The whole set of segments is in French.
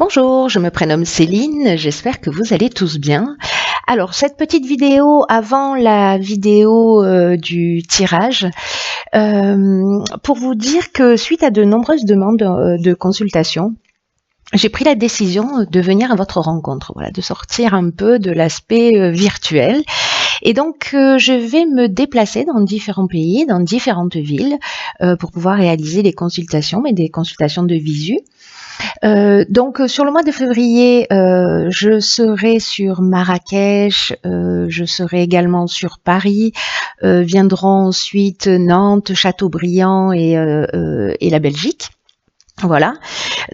Bonjour, je me prénomme Céline, j'espère que vous allez tous bien. Alors, cette petite vidéo avant la vidéo du tirage, pour vous dire que suite à de nombreuses demandes de consultation, j'ai pris la décision de venir à votre rencontre, voilà, de sortir un peu de l'aspect virtuel. Et donc, je vais me déplacer dans différents pays, dans différentes villes, pour pouvoir réaliser les consultations, mais des consultations de visu. Donc sur le mois de février, je serai sur Marrakech, je serai également sur Paris, viendront ensuite Nantes, Châteaubriand et la Belgique. Voilà.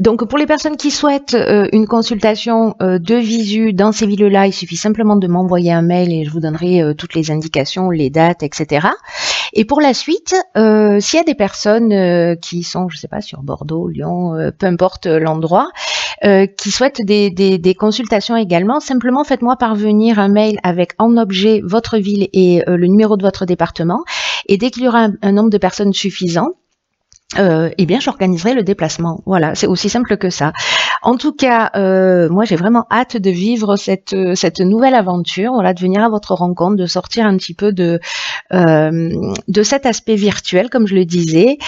Donc pour les personnes qui souhaitent une consultation de visu dans ces villes-là, il suffit simplement de m'envoyer un mail et je vous donnerai toutes les indications, les dates, etc. Et pour la suite, s'il y a des personnes qui sont, je sais pas, sur Bordeaux, Lyon, peu importe l'endroit, qui souhaitent des consultations également, simplement faites-moi parvenir un mail avec en objet votre ville et le numéro de votre département. Et dès qu'il y aura un nombre de personnes suffisant, eh bien, j'organiserai le déplacement. Voilà, c'est aussi simple que ça. En tout cas, moi, j'ai vraiment hâte de vivre cette nouvelle aventure, voilà, de venir à votre rencontre, de sortir un petit peu de cet aspect virtuel, comme je le disais.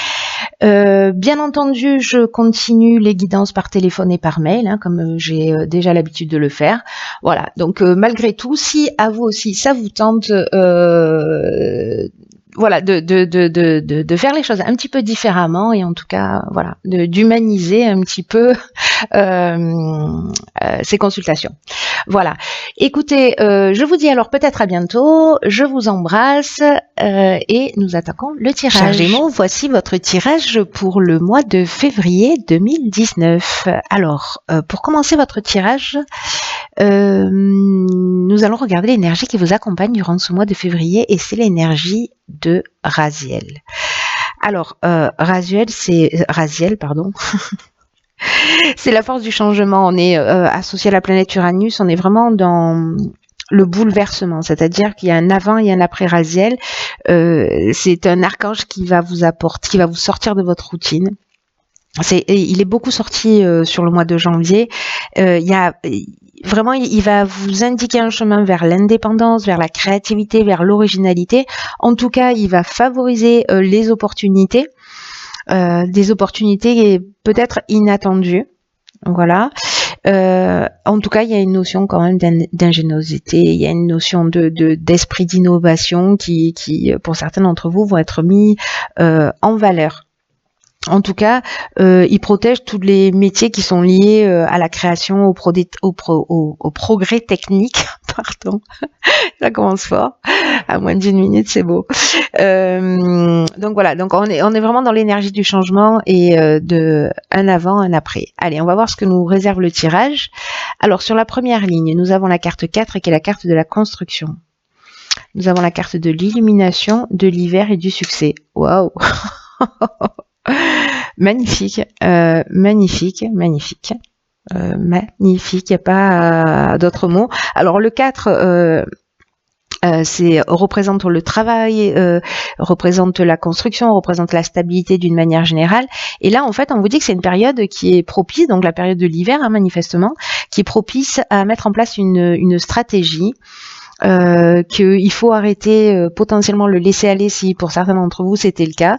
Bien entendu, je continue les guidances par téléphone et par mail, hein, comme j'ai déjà l'habitude de le faire. Voilà, donc malgré tout, si à vous aussi ça vous tente, voilà, de faire les choses un petit peu différemment et en tout cas, voilà, d'humaniser un petit peu ces consultations. Voilà. Écoutez, je vous dis alors peut-être à bientôt. Je vous embrasse et nous attaquons le tirage. Chers Gémeaux, voici votre tirage pour le mois de février 2019. Alors, pour commencer votre tirage, nous allons regarder l'énergie qui vous accompagne durant ce mois de février et c'est l'énergie de Raziel. Alors, Raziel, pardon. C'est la force du changement. On est associé à la planète Uranus. On est vraiment dans le bouleversement, c'est-à-dire qu'il y a un avant et un après Raziel. C'est un archange qui va vous apporter, qui va vous sortir de votre routine. Il est beaucoup sorti sur le mois de janvier. Vraiment, il va vous indiquer un chemin vers l'indépendance, vers la créativité, vers l'originalité. En tout cas, il va favoriser les opportunités, des opportunités peut-être inattendues. Voilà. En tout cas, il y a une notion quand même d'ingéniosité, il y a une notion d'esprit d'innovation qui, pour certains d'entre vous, vont être mis en valeur. En tout cas, il protège tous les métiers qui sont liés à la création, au progrès technique. Pardon, ça commence fort. À moins d'une minute, c'est beau. Donc voilà, donc on est vraiment dans l'énergie du changement et de un avant, un après. Allez, on va voir ce que nous réserve le tirage. Alors sur la première ligne, nous avons la carte 4 qui est la carte de la construction. Nous avons la carte de l'illumination, de l'hiver et du succès. Waouh. Magnifique, magnifique, magnifique, magnifique, il n'y a pas d'autres mots. Alors le 4, représente le travail, représente la construction, représente la stabilité d'une manière générale. Et là, en fait, on vous dit que c'est une période qui est propice, donc la période de l'hiver, hein, manifestement, qui est propice à mettre en place une stratégie. Qu'il faut arrêter potentiellement le laisser aller si pour certains d'entre vous c'était le cas,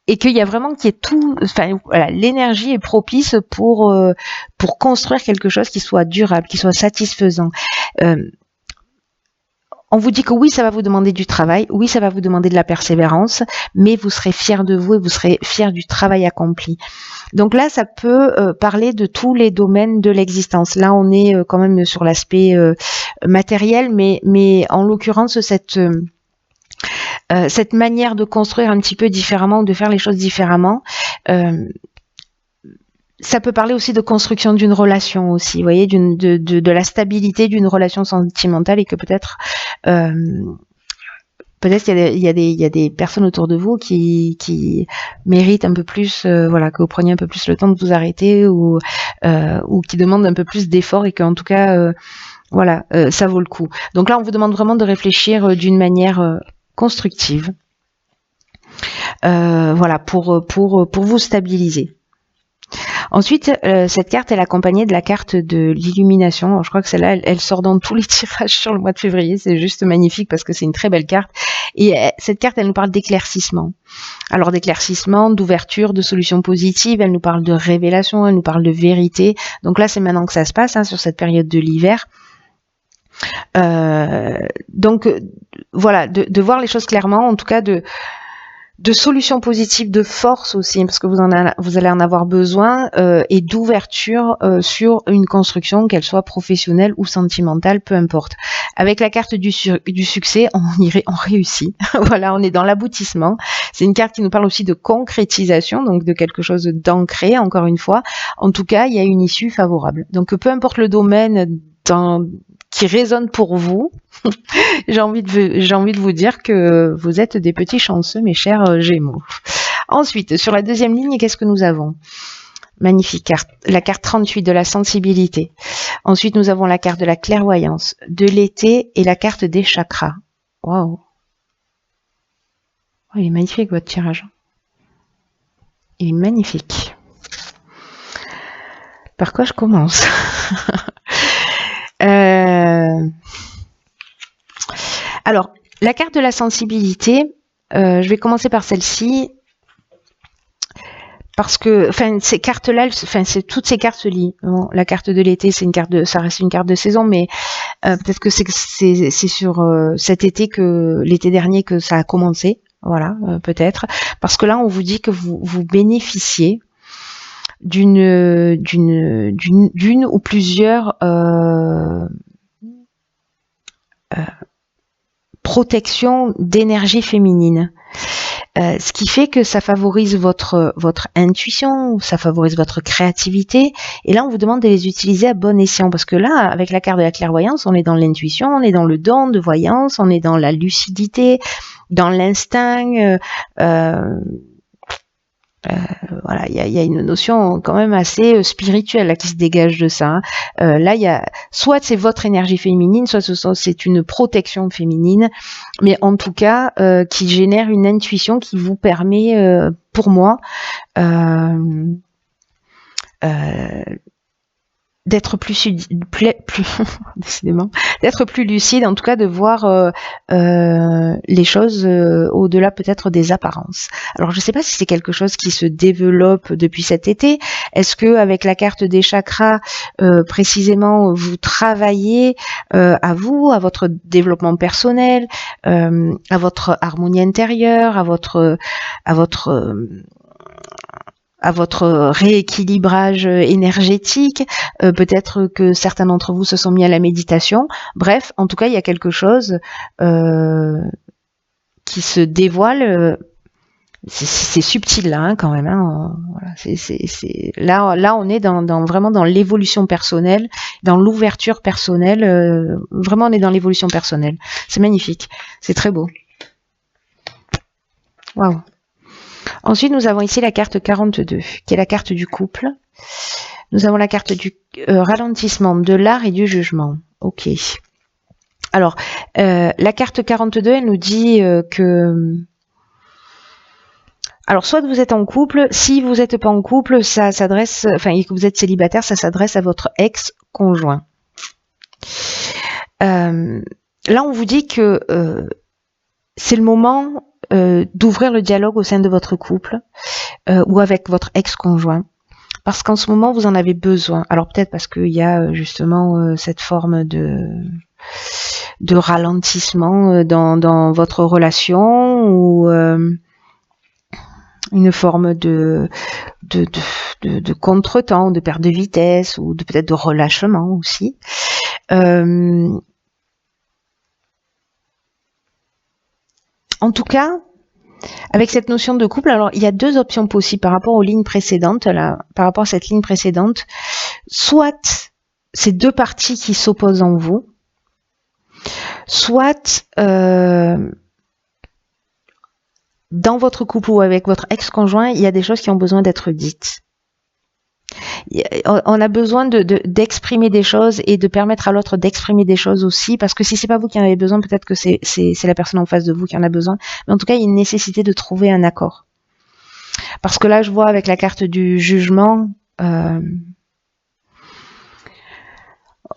et qu'il y a vraiment voilà, l'énergie est propice pour construire quelque chose qui soit durable, qui soit satisfaisant. On vous dit que oui, ça va vous demander du travail, oui, ça va vous demander de la persévérance, mais vous serez fiers de vous et vous serez fiers du travail accompli. Donc là, ça peut parler de tous les domaines de l'existence. Là, on est quand même sur l'aspect matériel, mais en l'occurrence, cette manière de construire un petit peu différemment ou de faire les choses différemment, ça peut parler aussi de construction d'une relation aussi, vous voyez, de la stabilité d'une relation sentimentale et que peut-être il y a des personnes autour de vous qui méritent un peu plus, voilà, que vous preniez un peu plus le temps de vous arrêter ou qui demandent un peu plus d'efforts et qu'en tout cas, voilà, ça vaut le coup. Donc là, on vous demande vraiment de réfléchir d'une manière constructive, voilà, pour vous stabiliser. Ensuite, cette carte est accompagnée de la carte de l'illumination. Je crois que celle-là, elle sort dans tous les tirages sur le mois de février. C'est juste magnifique parce que c'est une très belle carte. Et cette carte, elle nous parle d'éclaircissement. Alors d'éclaircissement, d'ouverture, de solutions positives. Elle nous parle de révélation, elle nous parle de vérité. Donc là, c'est maintenant que ça se passe, hein, sur cette période de l'hiver. Donc voilà, de voir les choses clairement, en tout cas de solutions positives, de force aussi, parce que vous allez en avoir besoin, et d'ouverture sur une construction, qu'elle soit professionnelle ou sentimentale, peu importe. Avec la carte du succès, on réussit. Voilà, on est dans l'aboutissement. C'est une carte qui nous parle aussi de concrétisation, donc de quelque chose d'ancré, encore une fois. En tout cas, il y a une issue favorable. Donc peu importe le domaine qui résonne pour vous, j'ai envie de vous dire que vous êtes des petits chanceux, mes chers Gémeaux. Ensuite, sur la deuxième ligne, qu'est-ce que nous avons? Magnifique carte, la carte 38 de la sensibilité. Ensuite, nous avons la carte de la clairvoyance, de l'été et la carte des chakras. Waouh! Oh, il est magnifique votre tirage. Il est magnifique. Par quoi je commence? Alors, la carte de la sensibilité, je vais commencer par celle-ci, parce que, ces cartes-là, toutes ces cartes se lient. Bon, la carte de l'été, ça reste une carte de saison, mais peut-être que c'est sur cet été l'été dernier que ça a commencé, voilà, peut-être, parce que là, on vous dit que vous bénéficiez d'une ou plusieurs protections d'énergie féminine. Ce qui fait que ça favorise votre intuition, ça favorise votre créativité. Et là, on vous demande de les utiliser à bon escient. Parce que là, avec la carte de la clairvoyance, on est dans l'intuition, on est dans le don de voyance, on est dans la lucidité, dans l'instinct. Voilà, il y a une notion quand même assez spirituelle là, qui se dégage de ça. Là, il y a soit c'est votre énergie féminine, soit c'est une protection féminine, mais en tout cas qui génère une intuition qui vous permet, pour moi, d'être décidément, d'être plus lucide, en tout cas de voir les choses au-delà peut-être des apparences. Alors je ne sais pas si c'est quelque chose qui se développe depuis cet été. Est-ce que avec la carte des chakras précisément vous travaillez à votre développement personnel, à votre harmonie intérieure, à votre rééquilibrage énergétique, peut-être que certains d'entre vous se sont mis à la méditation. Bref, en tout cas, il y a quelque chose qui se dévoile. C'est subtil là, hein, quand même. Hein. Voilà, là, on est vraiment dans l'évolution personnelle, dans l'ouverture personnelle. Vraiment, on est dans l'évolution personnelle. C'est magnifique, c'est très beau. Waouh. Ensuite, nous avons ici la carte 42, qui est la carte du couple. Nous avons la carte du ralentissement, de l'art et du jugement. Ok. Alors, la carte 42, elle nous dit que... Alors, soit vous êtes en couple, si vous n'êtes pas en couple, ça s'adresse... et que vous êtes célibataire, ça s'adresse à votre ex-conjoint. Là, on vous dit que c'est le moment... d'ouvrir le dialogue au sein de votre couple ou avec votre ex-conjoint, parce qu'en ce moment vous en avez besoin. Alors peut-être parce qu'il y a justement cette forme de ralentissement dans votre relation, ou une forme de contretemps, de perte de vitesse, ou peut-être de relâchement aussi. En tout cas, avec cette notion de couple, alors il y a deux options possibles par rapport aux lignes précédentes, par rapport à cette ligne précédente. Soit c'est deux parties qui s'opposent en vous, soit dans votre couple ou avec votre ex-conjoint, il y a des choses qui ont besoin d'être dites. On a besoin d'exprimer des choses et de permettre à l'autre d'exprimer des choses aussi, parce que si c'est pas vous qui en avez besoin, peut-être que c'est la personne en face de vous qui en a besoin, mais en tout cas il y a une nécessité de trouver un accord. Parce que là, je vois avec la carte du jugement, il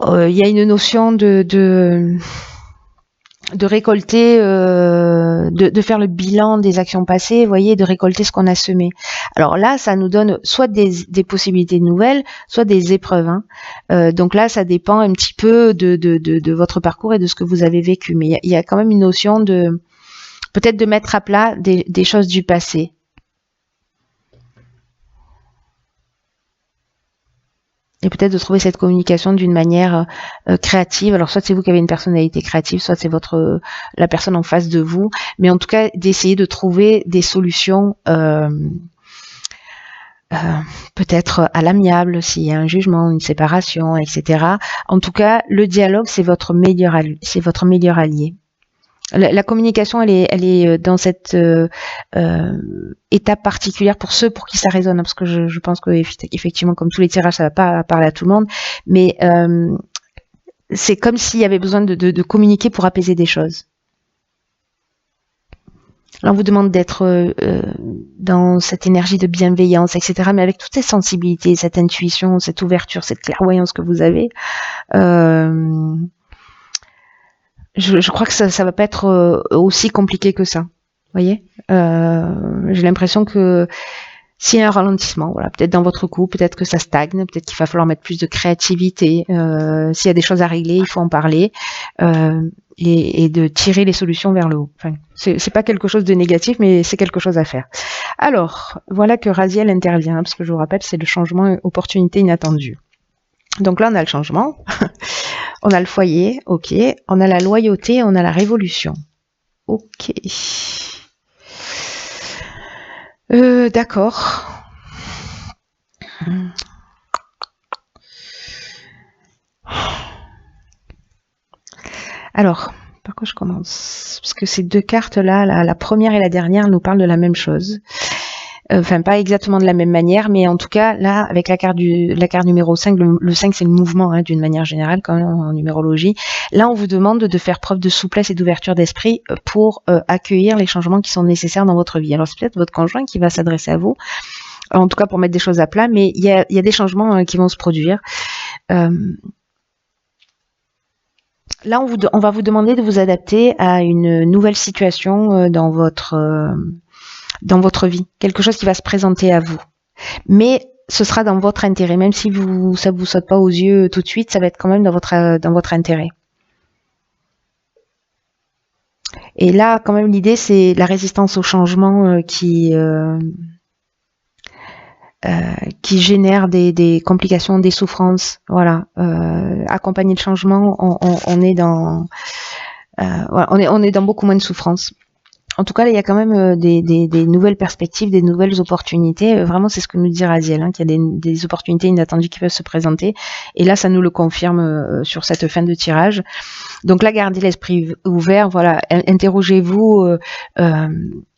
y a une notion de récolter, de faire le bilan des actions passées, vous voyez, de récolter ce qu'on a semé. Alors là, ça nous donne soit des possibilités nouvelles, soit des épreuves. Hein. Donc là, ça dépend un petit peu de votre parcours et de ce que vous avez vécu. Mais il y a quand même une notion de peut-être de mettre à plat des choses du passé. Et peut-être de trouver cette communication d'une manière créative. Alors soit c'est vous qui avez une personnalité créative, soit c'est la personne en face de vous. Mais en tout cas, d'essayer de trouver des solutions peut-être à l'amiable s'il y a un jugement, une séparation, etc. En tout cas, le dialogue, c'est votre meilleur allié. La communication, elle est dans cette étape particulière pour ceux pour qui ça résonne, parce que je pense que effectivement, comme tous les tirages, ça va pas parler à tout le monde, mais c'est comme s'il y avait besoin de communiquer pour apaiser des choses. Là, on vous demande d'être dans cette énergie de bienveillance, etc., mais avec toutes ces sensibilités, cette intuition, cette ouverture, cette clairvoyance que vous avez. Je crois que ça va pas être aussi compliqué que ça. Vous voyez, j'ai l'impression que s'il y a un ralentissement, voilà, peut-être dans votre couple, peut-être que ça stagne, peut-être qu'il va falloir mettre plus de créativité. S'il y a des choses à régler, il faut en parler et de tirer les solutions vers le haut. Enfin, c'est pas quelque chose de négatif, mais c'est quelque chose à faire. Alors, voilà que Raziel intervient, parce que je vous rappelle, c'est le changement opportunité inattendue. Donc là, on a le changement, on a le foyer, ok, on a la loyauté, on a la révolution. Ok. D'accord. Alors, par quoi je commence? Parce que ces deux cartes-là, la première et la dernière, nous parlent de la même chose. Enfin, pas exactement de la même manière, mais en tout cas, là, avec la carte numéro 5, le 5, c'est le mouvement, hein, d'une manière générale, quand même, en numérologie. Là, on vous demande de faire preuve de souplesse et d'ouverture d'esprit pour accueillir les changements qui sont nécessaires dans votre vie. Alors, c'est peut-être votre conjoint qui va s'adresser à vous, en tout cas pour mettre des choses à plat, mais il y a des changements qui vont se produire. Là, on va vous demander de vous adapter à une nouvelle situation dans votre vie, quelque chose qui va se présenter à vous. Mais ce sera dans votre intérêt, même si ça vous saute pas aux yeux tout de suite, ça va être quand même dans votre intérêt. Et là, quand même, l'idée, c'est la résistance au changement qui génère des complications, des souffrances. Voilà, accompagner le changement, on est dans on est dans beaucoup moins de souffrance. En tout cas, là, il y a quand même des nouvelles perspectives, des nouvelles opportunités. Vraiment, c'est ce que nous dit Raziel, hein, qu'il y a des opportunités inattendues qui peuvent se présenter. Et là, ça nous le confirme sur cette fin de tirage. Donc là, gardez l'esprit ouvert. Voilà, interrogez-vous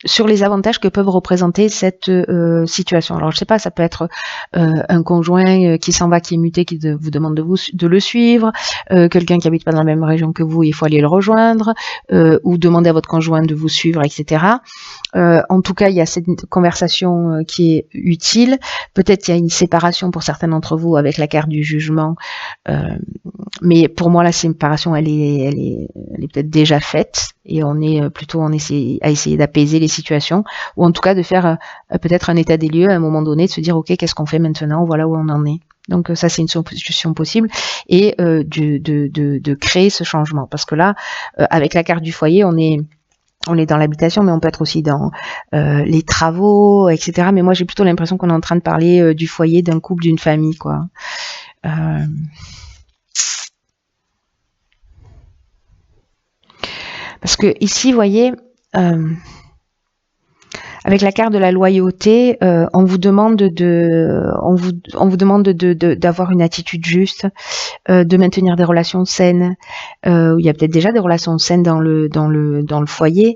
sur les avantages que peuvent représenter cette situation. Alors, je sais pas, ça peut être un conjoint qui s'en va, qui est muté, qui vous demande de le suivre, quelqu'un qui habite pas dans la même région que vous, il faut aller le rejoindre, ou demander à votre conjoint de vous suivre, etc. En tout cas, il y a cette conversation qui est utile. Peut-être qu'il y a une séparation pour certains d'entre vous avec la carte du jugement, mais pour moi, la séparation, elle est peut-être déjà faite, et on est plutôt à essayer d'apaiser les situations, ou en tout cas de faire peut-être un état des lieux à un moment donné, de se dire ok, qu'est-ce qu'on fait maintenant, voilà où on en est. Donc ça, c'est une solution possible, et de créer ce changement, parce que là, avec la carte du foyer, on est dans l'habitation, mais on peut être aussi dans les travaux, etc. Mais moi, j'ai plutôt l'impression qu'on est en train de parler du foyer, d'un couple, d'une famille, quoi. Parce que ici, vous voyez, avec la carte de la loyauté, on vous demande d'avoir une attitude juste, de maintenir des relations saines. Il y a peut-être déjà des relations saines dans le foyer,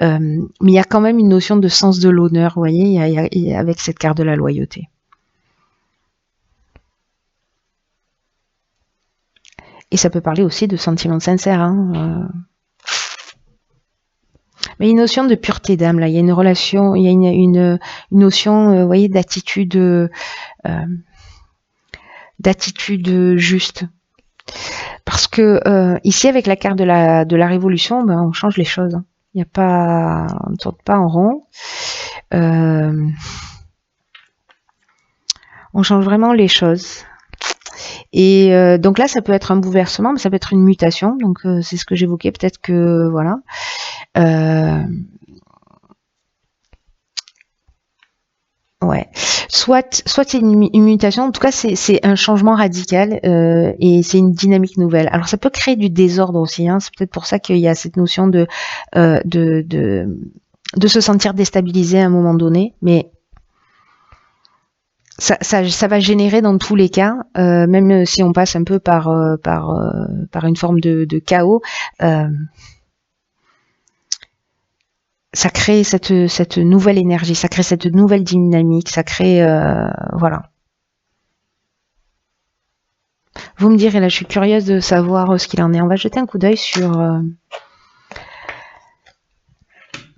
mais il y a quand même une notion de sens de l'honneur, vous voyez, avec cette carte de la loyauté. Et ça peut parler aussi de sentiments sincères, hein. Mais une notion de pureté d'âme, là, il y a une relation, il y a une notion, vous voyez, d'attitude juste. Parce que ici, avec la carte de la révolution, ben, on change les choses. Il n'y a pas, on ne tourne pas en rond. On change vraiment les choses. Et donc là, ça peut être un bouleversement, mais ça peut être une mutation. Donc c'est ce que j'évoquais. Peut-être que voilà. Ouais. Soit c'est une mutation. En tout cas, c'est un changement radical et c'est une dynamique nouvelle. Alors ça peut créer du désordre aussi. Hein. C'est peut-être pour ça qu'il y a cette notion de se sentir déstabilisé à un moment donné, mais ça va générer dans tous les cas, même si on passe un peu par une forme de chaos, ça crée cette nouvelle énergie, ça crée cette nouvelle dynamique, ça crée voilà. Vous me direz, là je suis curieuse de savoir ce qu'il en est. On va jeter un coup d'œil sur...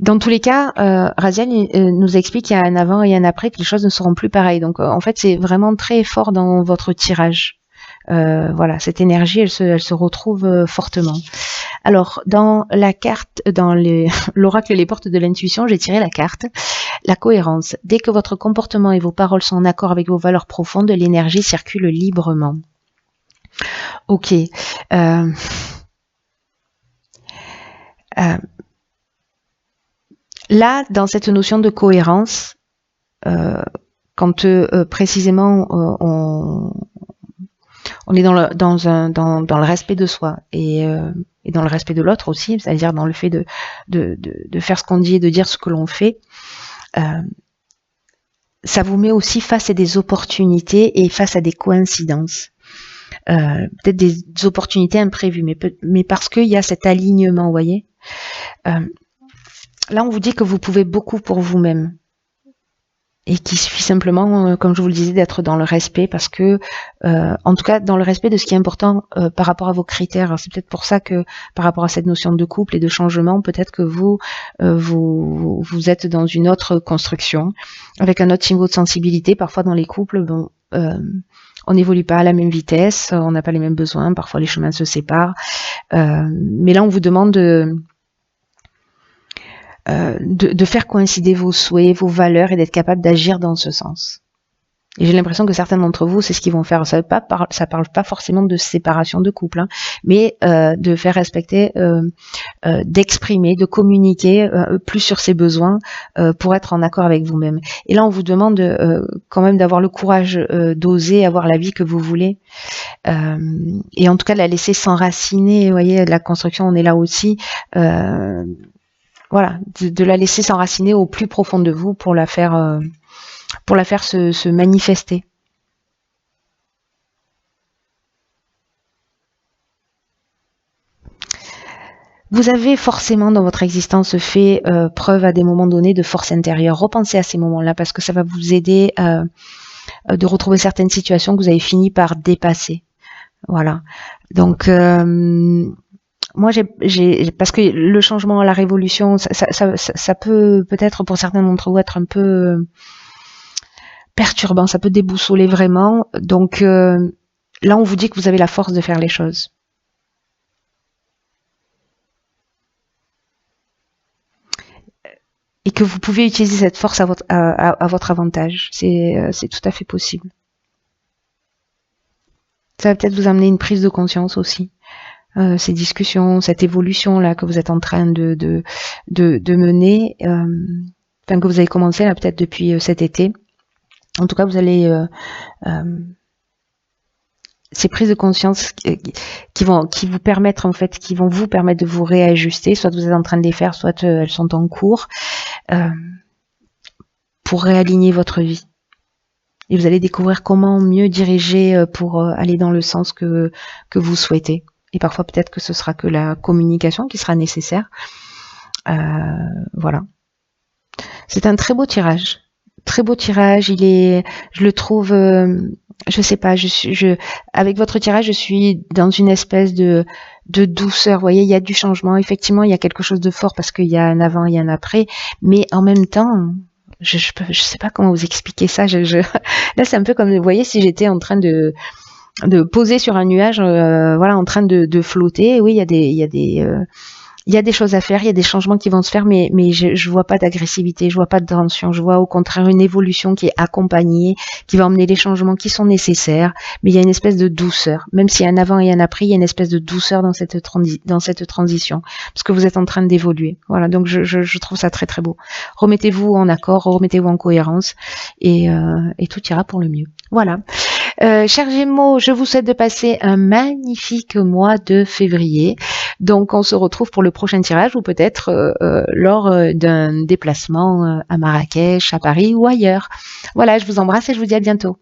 Dans tous les cas, Raziel nous explique qu'il y a un avant et un après, que les choses ne seront plus pareilles. Donc en fait, c'est vraiment très fort dans votre tirage. Voilà, cette énergie, elle se retrouve fortement. Alors, dans la carte, dans l'oracle Les Portes de l'intuition, j'ai tiré la carte, la cohérence. Dès que votre comportement et vos paroles sont en accord avec vos valeurs profondes, l'énergie circule librement. Ok. Là, dans cette notion de cohérence, quand précisément on est dans le respect de soi et dans le respect de l'autre aussi, c'est-à-dire dans le fait de faire ce qu'on dit et de dire ce que l'on fait, ça vous met aussi face à des opportunités et face à des coïncidences. Peut-être des opportunités imprévues, mais parce qu'il y a cet alignement, vous voyez. Là, on vous dit que vous pouvez beaucoup pour vous-même. Et qu'il suffit simplement, comme je vous le disais, d'être dans le respect, parce que, en tout cas, dans le respect de ce qui est important par rapport à vos critères. C'est peut-être pour ça que, par rapport à cette notion de couple et de changement, peut-être que vous êtes dans une autre construction, avec un autre niveau de sensibilité. Parfois, dans les couples, bon, on n'évolue pas à la même vitesse, on n'a pas les mêmes besoins, parfois les chemins se séparent. Mais là, on vous demande de faire coïncider vos souhaits, vos valeurs et d'être capable d'agir dans ce sens. Et j'ai l'impression que certains d'entre vous, c'est ce qu'ils vont faire. Ça parle pas forcément de séparation de couple, hein, mais de faire respecter, d'exprimer, de communiquer plus sur ses besoins pour être en accord avec vous-même. Et là, on vous demande quand même d'avoir le courage d'oser avoir la vie que vous voulez. Et en tout cas, de la laisser s'enraciner. Vous voyez, la construction, on est là aussi. Voilà, de la laisser s'enraciner au plus profond de vous pour la faire se manifester. Vous avez forcément dans votre existence fait preuve à des moments donnés de force intérieure. Repensez à ces moments-là parce que ça va vous aider de retrouver certaines situations que vous avez fini par dépasser. Voilà. Donc moi, parce que le changement, la révolution, ça peut peut-être pour certains d'entre vous être un peu perturbant, ça peut débousoler vraiment. Donc là, on vous dit que vous avez la force de faire les choses. Et que vous pouvez utiliser cette force à votre avantage. C'est tout à fait possible. Ça va peut-être vous amener une prise de conscience aussi. Ces discussions, cette évolution là que vous êtes en train de mener, enfin que vous avez commencé là peut-être depuis cet été. En tout cas, vous allez ces prises de conscience qui vont vous permettre en fait, qui vont vous permettre de vous réajuster. Soit vous êtes en train de les faire, soit elles sont en cours pour réaligner votre vie. Et vous allez découvrir comment mieux diriger pour aller dans le sens que vous souhaitez. Et parfois, peut-être que ce sera que la communication qui sera nécessaire. Voilà. C'est un très beau tirage. Très beau tirage. Je le trouve je sais pas, avec votre tirage, je suis dans une espèce de douceur. Vous voyez, il y a du changement. Effectivement, il y a quelque chose de fort parce qu'il y a un avant et un après. Mais en même temps, je sais pas comment vous expliquer ça. Là, c'est un peu comme, vous voyez, si j'étais en train de poser sur un nuage, voilà, en train de flotter. Oui, il y a des choses à faire, il y a des changements qui vont se faire, mais je vois pas d'agressivité, je vois pas de tension, je vois au contraire une évolution qui est accompagnée, qui va emmener les changements qui sont nécessaires, mais il y a une espèce de douceur. Même s'il y a un avant et un après, il y a une espèce de douceur dans cette transition, parce que vous êtes en train d'évoluer. Voilà, donc je trouve ça très très beau. Remettez-vous en accord, remettez-vous en cohérence, et tout ira pour le mieux. Voilà. Chers Gémeaux, je vous souhaite de passer un magnifique mois de février. Donc, on se retrouve pour le prochain tirage ou peut-être lors d'un déplacement à Marrakech, à Paris ou ailleurs. Voilà, je vous embrasse et je vous dis à bientôt.